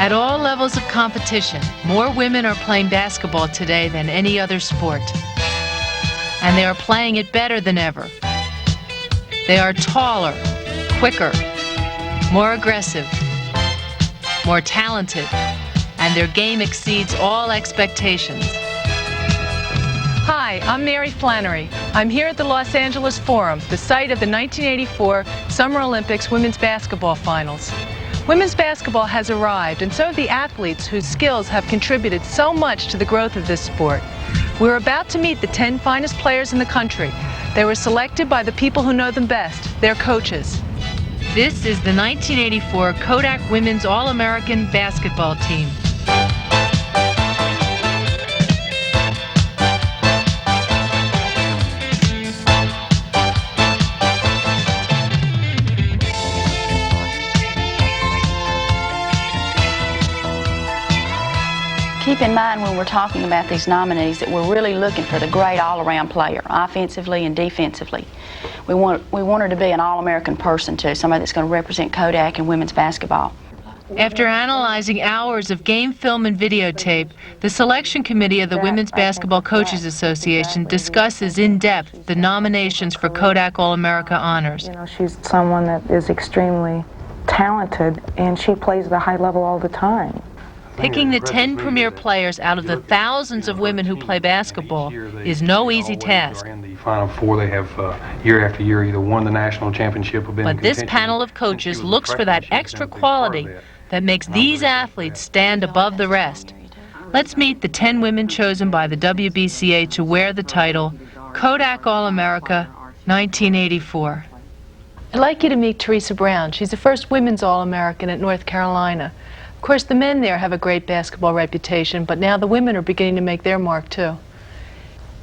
At all levels of competition, more women are playing basketball today than any other sport. And they are playing it better than ever. They are taller, quicker, more aggressive, more talented, and their game exceeds all expectations. Hi, I'm Mary Flannery. I'm here at the Los Angeles Forum, the site of the 1984 Summer Olympics Women's Basketball Finals. Women's basketball has arrived, and so have the athletes whose skills have contributed so much to the growth of this sport. We're about to meet the 10 finest players in the country. They were selected by the people who know them best, their coaches. This is the 1984 Kodak Women's All-American Basketball Team. Keep in mind when we're talking about these nominees that we're really looking for the great all-around player, offensively and defensively. We want her to be an all-American person too, somebody that's going to represent Kodak in women's basketball. After analyzing hours of game film and videotape, the selection committee of the Women's Basketball Coaches Association discusses in depth the nominations for Kodak All-America honors. You know, she's someone that is extremely talented, and she plays at a high level all the time. Picking the 10 premier players out of the thousands of women who play basketball is no easy task. In the Final Four, they have year after year either won the national championship or been in But this contention. panel of coaches looks for that extra quality that makes these athletes stand above the rest. Let's meet the 10 women chosen by the WBCA to wear the title Kodak All-America 1984. I'd like you to meet Teresa Brown. She's the first women's All-American at North Carolina. Of course, the men there have a great basketball reputation, but now the women are beginning to make their mark too.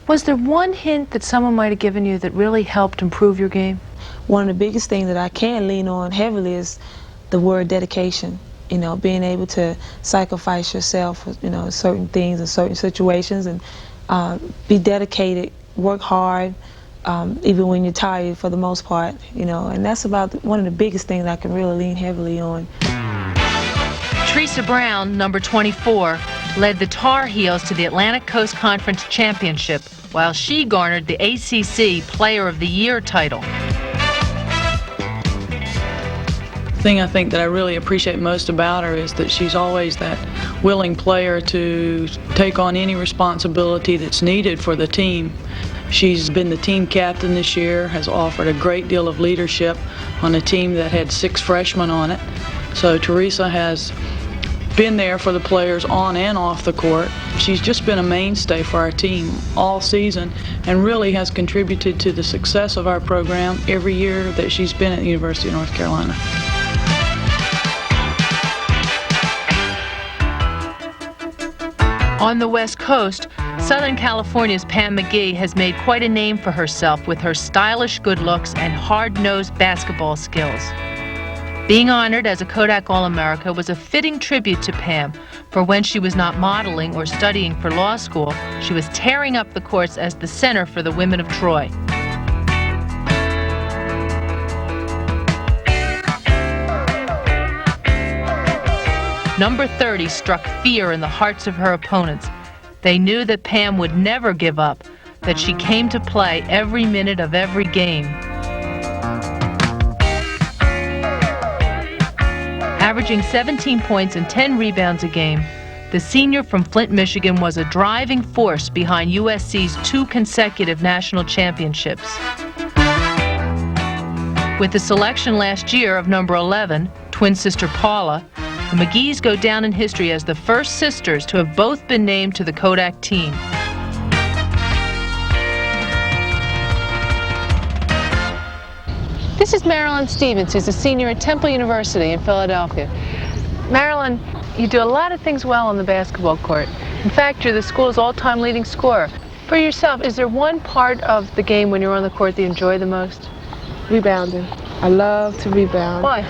Was there one hint that someone might have given you that really helped improve your game? One of the biggest things that I can lean on heavily is the word dedication. You know, being able to sacrifice yourself, you know, certain things in certain situations, and be dedicated, work hard, even when you're tired for the most part, you know, and that's about one of the biggest things I can really lean heavily on. Teresa Brown, number 24, led the Tar Heels to the Atlantic Coast Conference Championship, while she garnered the ACC Player of the Year title. The thing I think that I really appreciate most about her is that she's always that willing player to take on any responsibility that's needed for the team. She's been the team captain this year, has offered a great deal of leadership on a team that had 6 freshmen on it. So Teresa has been there for the players on and off the court. She's just been a mainstay for our team all season and really has contributed to the success of our program every year that she's been at the University of North Carolina. On the West Coast, Southern California's Pam McGee has made quite a name for herself with her stylish good looks and hard-nosed basketball skills. Being honored as a Kodak All-America was a fitting tribute to Pam, for when she was not modeling or studying for law school, she was tearing up the courts as the center for the women of Troy. Number 30 struck fear in the hearts of her opponents. They knew that Pam would never give up, that she came to play every minute of every game. Averaging 17 points and 10 rebounds a game, the senior from Flint, Michigan was a driving force behind USC's 2 consecutive national championships. With the selection last year of number 11, twin sister Paula, the McGees go down in history as the first sisters to have both been named to the Kodak team. This is Marilyn Stevens, who's a senior at Temple University in Philadelphia. Marilyn, you do a lot of things well on the basketball court. In fact, you're the school's all-time leading scorer. For yourself, is there one part of the game when you're on the court that you enjoy the most? Rebounding. I love to rebound. Why?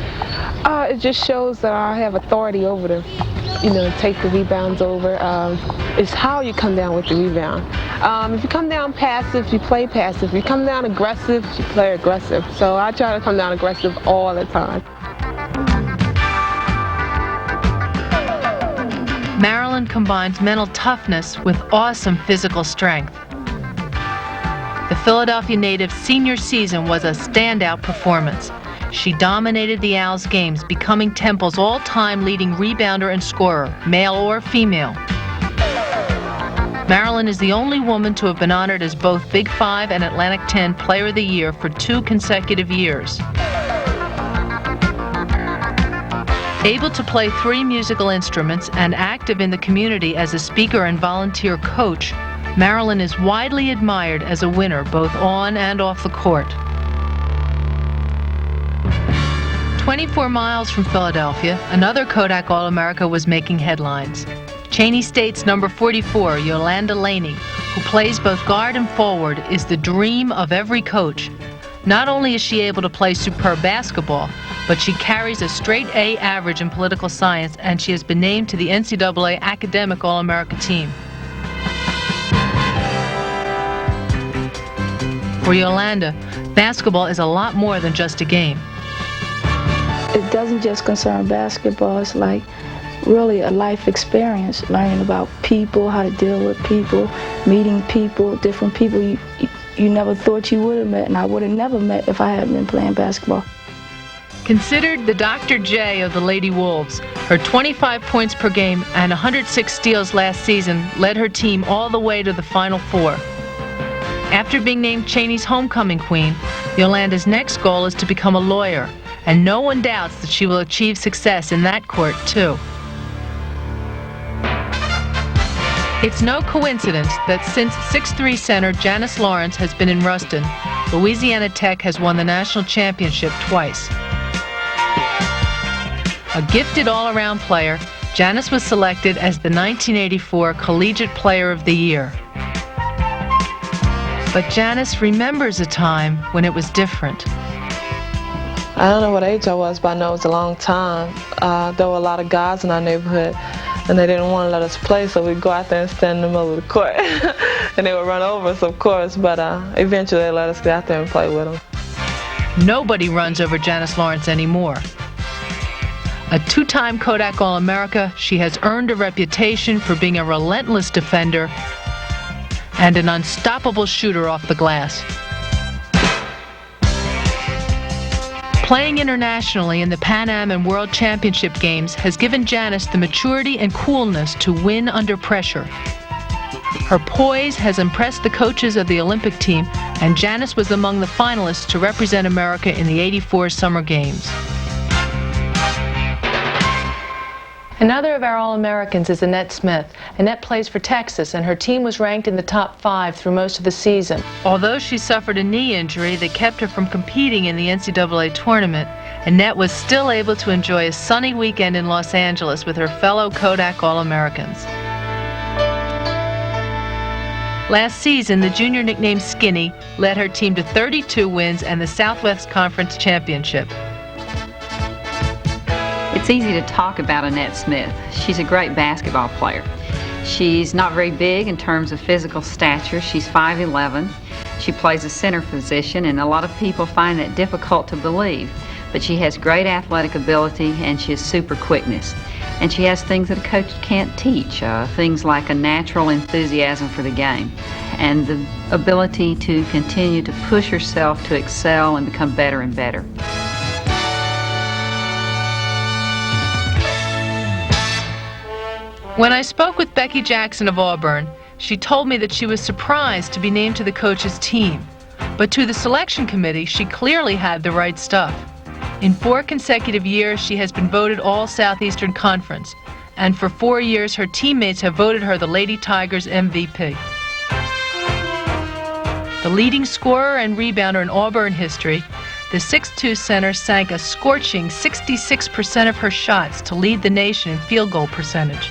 It just shows that I have authority over them. You know, take the rebounds over. It's how you come down with the rebound. If you come down passive, you play passive. If you come down aggressive, you play aggressive. So I try to come down aggressive all the time. Marilyn combines mental toughness with awesome physical strength. The Philadelphia native's senior season was a standout performance. She dominated the Owls' games, becoming Temple's all-time leading rebounder and scorer, male or female. Marilyn is the only woman to have been honored as both Big 5 and Atlantic 10 Player of the Year for 2 consecutive years. Able to play 3 musical instruments and active in the community as a speaker and volunteer coach, Marilyn is widely admired as a winner both on and off the court. 24 miles from Philadelphia, another Kodak All-America was making headlines. Cheney State's number 44, Yolanda Laney, who plays both guard and forward, is the dream of every coach. Not only is she able to play superb basketball, but she carries a straight A average in political science, and she has been named to the NCAA Academic All-America team. For Yolanda, basketball is a lot more than just a game. It doesn't just concern basketball. It's like really a life experience, learning about people, how to deal with people, meeting people, different people you never thought you would have met, and I would have never met if I hadn't been playing basketball. Considered the Dr. J of the Lady Wolves, her 25 points per game and 106 steals last season led her team all the way to the Final Four. After being named Cheney's homecoming queen, Yolanda's next goal is to become a lawyer, and no one doubts that she will achieve success in that court, too. It's no coincidence that since 6'3" center Janice Lawrence has been in Ruston, Louisiana Tech has won the national championship twice. A gifted all-around player, Janice was selected as the 1984 Collegiate Player of the Year. But Janice remembers a time when it was different. I don't know what age I was, but I know it was a long time. There were a lot of guys in our neighborhood, and they didn't want to let us play, so we'd go out there and stand in the middle of the court. And they would run over us, of course, but eventually they let us get out there and play with them. Nobody runs over Janice Lawrence anymore. A 2-time Kodak All-America, she has earned a reputation for being a relentless defender and an unstoppable shooter off the glass. Playing internationally in the Pan Am and World Championship Games has given Janice the maturity and coolness to win under pressure. Her poise has impressed the coaches of the Olympic team, and Janice was among the finalists to represent America in the '84 Summer Games. Another of our All-Americans is Annette Smith. Annette plays for Texas, and her team was ranked in the top 5 through most of the season. Although she suffered a knee injury that kept her from competing in the NCAA tournament, Annette was still able to enjoy a sunny weekend in Los Angeles with her fellow Kodak All-Americans. Last season, the junior nicknamed Skinny led her team to 32 wins and the Southwest Conference Championship. It's easy to talk about Annette Smith. She's a great basketball player. She's not very big in terms of physical stature. She's 5'11". She plays a center position, and a lot of people find that difficult to believe. But she has great athletic ability, and she has super quickness. And she has things that a coach can't teach, things like a natural enthusiasm for the game and the ability to continue to push herself to excel and become better and better. When I spoke with Becky Jackson of Auburn, she told me that she was surprised to be named to the coach's team. But to the selection committee, she clearly had the right stuff. In 4 consecutive years, she has been voted All-Southeastern Conference. And for 4 years, her teammates have voted her the Lady Tigers MVP. The leading scorer and rebounder in Auburn history, the 6'2" center sank a scorching 66% of her shots to lead the nation in field goal percentage.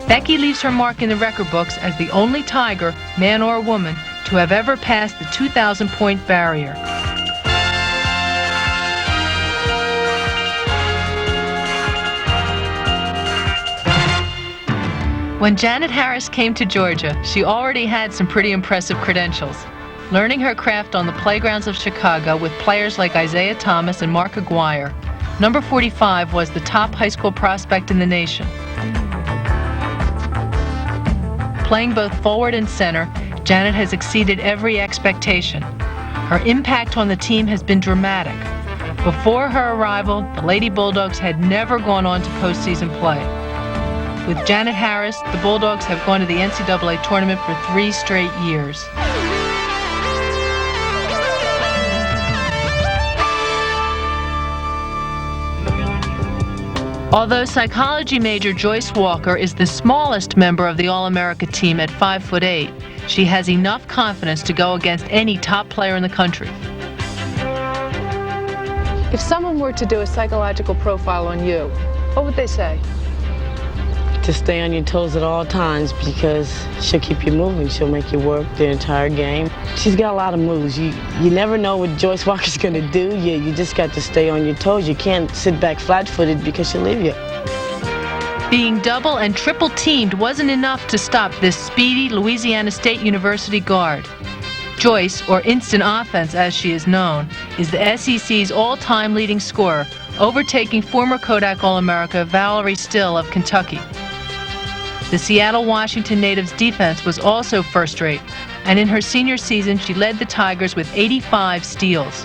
Becky leaves her mark in the record books as the only Tiger, man or woman, to have ever passed the 2,000-point barrier. When Janet Harris came to Georgia, she already had some pretty impressive credentials. learning her craft on the playgrounds of Chicago with players like Isaiah Thomas and Mark Aguirre. Number 45 was the top high school prospect in the nation. Playing both forward and center, Janet has exceeded every expectation. Her impact on the team has been dramatic. Before her arrival, the Lady Bulldogs had never gone on to postseason play. With Janet Harris, the Bulldogs have gone to the NCAA tournament for 3 straight years. Although psychology major Joyce Walker is the smallest member of the All-America team at 5'8", she has enough confidence to go against any top player in the country. If someone were to do a psychological profile on you, what would they say? To stay on your toes at all times, because she'll keep you moving. She'll make you work the entire game. She's got a lot of moves. You never know what Joyce Walker's going to do. You just got to stay on your toes. You can't sit back flat-footed because she'll leave you. Being double and triple teamed wasn't enough to stop this speedy Louisiana State University guard. Joyce, or Instant Offense as she is known, is the SEC's all-time leading scorer, overtaking former Kodak All-America Valerie Still of Kentucky. The Seattle-Washington native's defense was also first-rate, and in her senior season she led the Tigers with 85 steals.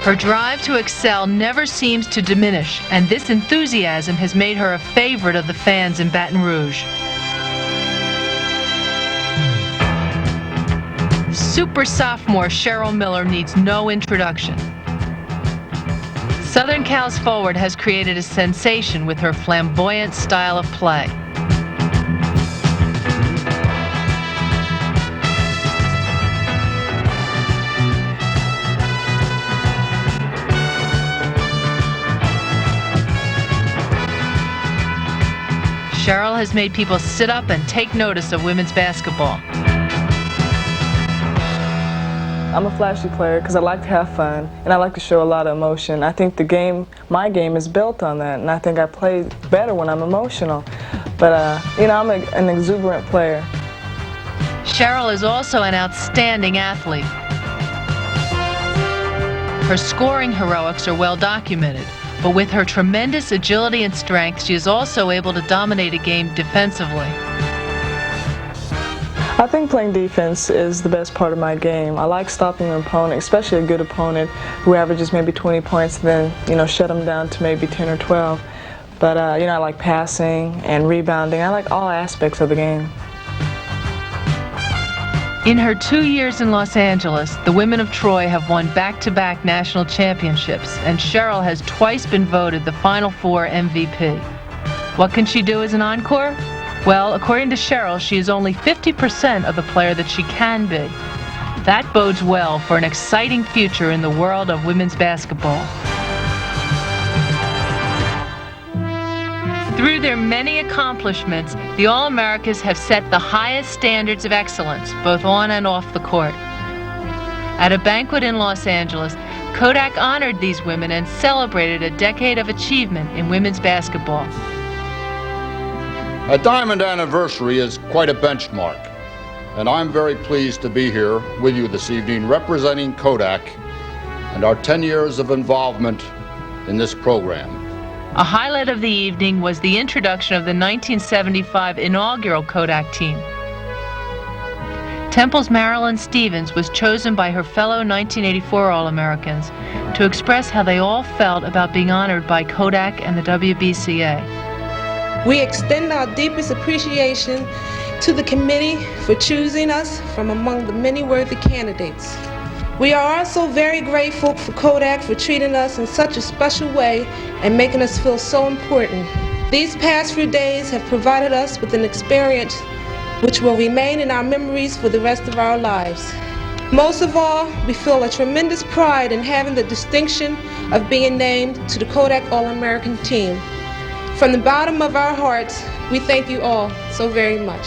Her drive to excel never seems to diminish, and this enthusiasm has made her a favorite of the fans in Baton Rouge. Super sophomore Cheryl Miller needs no introduction. Southern Cal's forward has created a sensation with her flamboyant style of play. Cheryl has made people sit up and take notice of women's basketball. I'm a flashy player because I like to have fun and I like to show a lot of emotion. I think my game is built on that, and I think I play better when I'm emotional. But I'm an exuberant player. Cheryl is also an outstanding athlete. Her scoring heroics are well documented, but with her tremendous agility and strength, she is also able to dominate a game defensively. I think playing defense is the best part of my game. I like stopping an opponent, especially a good opponent who averages maybe 20 points, and then shut them down to maybe 10 or 12. But I like passing and rebounding. I like all aspects of the game. In her 2 years in Los Angeles, the women of Troy have won back-to-back national championships, and Cheryl has twice been voted the Final Four MVP. What can she do as an encore? Well, according to Cheryl, she is only 50% of the player that she can be. That bodes well for an exciting future in the world of women's basketball. Through their many accomplishments, the All-Americas have set the highest standards of excellence, both on and off the court. At a banquet in Los Angeles, Kodak honored these women and celebrated a decade of achievement in women's basketball. A diamond anniversary is quite a benchmark, and I'm very pleased to be here with you this evening representing Kodak and our 10 years of involvement in this program. A highlight of the evening was the introduction of the 1975 inaugural Kodak team. Temple's Marilyn Stevens was chosen by her fellow 1984 All-Americans to express how they all felt about being honored by Kodak and the WBCA. We extend our deepest appreciation to the committee for choosing us from among the many worthy candidates. We are also very grateful for Kodak for treating us in such a special way and making us feel so important. These past few days have provided us with an experience which will remain in our memories for the rest of our lives. Most of all, we feel a tremendous pride in having the distinction of being named to the Kodak All-American team. From the bottom of our hearts, we thank you all so very much.